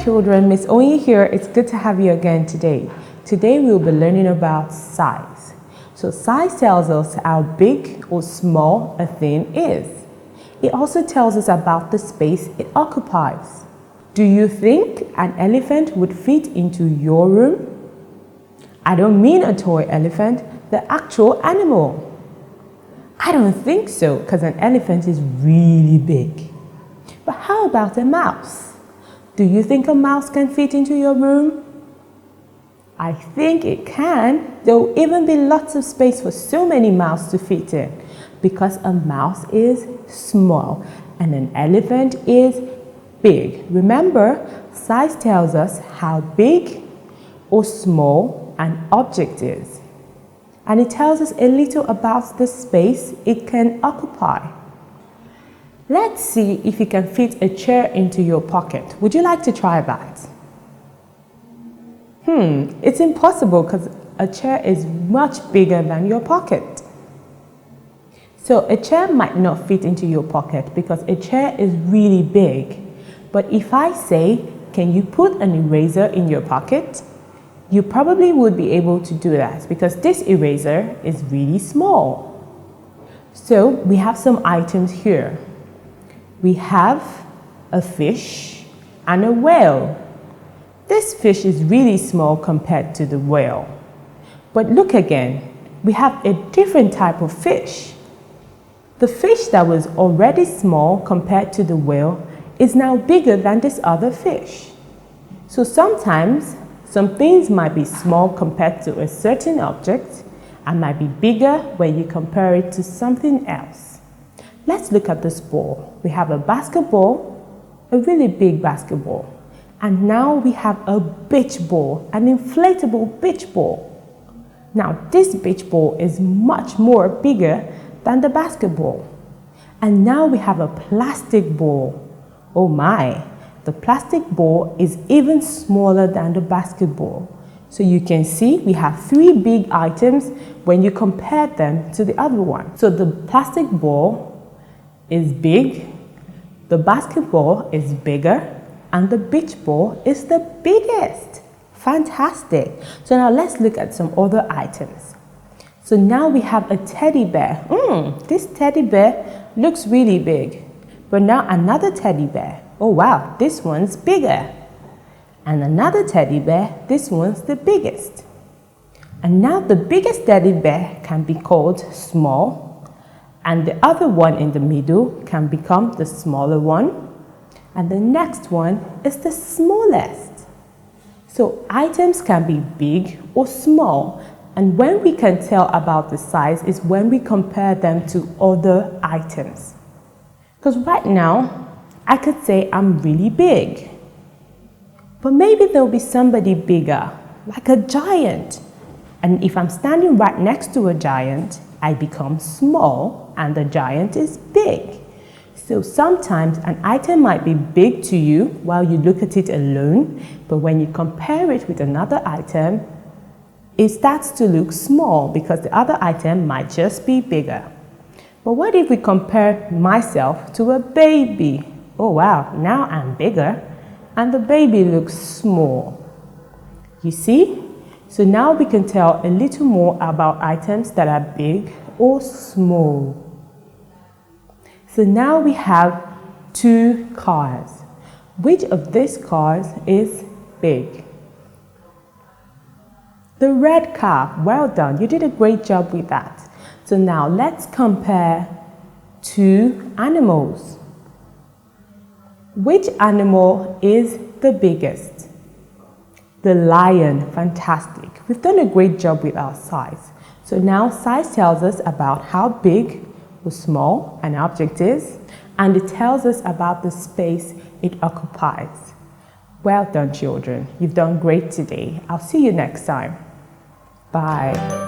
children, Miss Onyi here. It's good to have you again today. Today we'll be learning about size. So size tells us how big or small a thing is. It also tells us about the space it occupies. Do you think an elephant would fit into your room? I don't mean a toy elephant, the actual animal. I don't think so, because an elephant is really big. But how about a mouse? Do you think a mouse can fit into your room? I think it can. There will even be lots of space for so many mice to fit in, because a mouse is small and an elephant is big. Remember, size tells us how big or small an object is. And it tells us a little about the space it can occupy. Let's see if you can fit a chair into your pocket. Would you like to try that? It's impossible because a chair is much bigger than your pocket. So a chair might not fit into your pocket because a chair is really big. But if I say, can you put an eraser in your pocket? You probably would be able to do that because this eraser is really small. So we have some items here. We have a fish and a whale. This fish is really small compared to the whale. But look again, we have a different type of fish. The fish that was already small compared to the whale is now bigger than this other fish. So sometimes some things might be small compared to a certain object and might be bigger when you compare it to something else. Let's look at this ball. We have a basketball, a really big basketball. And now we have a beach ball, an inflatable beach ball. Now this beach ball is much more bigger than the basketball. And now we have a plastic ball. Oh my, the plastic ball is even smaller than the basketball. So you can see we have three big items when you compare them to the other one. So the plastic ball is big, the basketball is bigger, and the beach ball is the biggest. Fantastic. So now let's look at some other items. So now we have a teddy bear. This teddy bear looks really big. But now another teddy bear. Oh wow, this one's bigger. And another teddy bear, this one's the biggest. And now the biggest teddy bear can be called small, and the other one in the middle can become the smaller one, and the next one is the smallest. So items can be big or small, and when we can tell about the size is when we compare them to other items. Because right now, I could say I'm really big, but maybe there'll be somebody bigger, like a giant. And if I'm standing right next to a giant, I become small and the giant is big. So sometimes an item might be big to you while you look at it alone, but when you compare it with another item, it starts to look small because the other item might just be bigger. But what if we compare myself to a baby? Oh wow, now I'm bigger and the baby looks small. You see? So now we can tell a little more about items that are big or small. So now we have two cars. Which of these cars is big? The red car. Well done. You did a great job with that. So now let's compare two animals. Which animal is the biggest? The lion. Fantastic. We've done a great job with our size. So now size tells us about how big or small an object is, and it tells us about the space it occupies. Well done, children. You've done great today. I'll see you next time. Bye.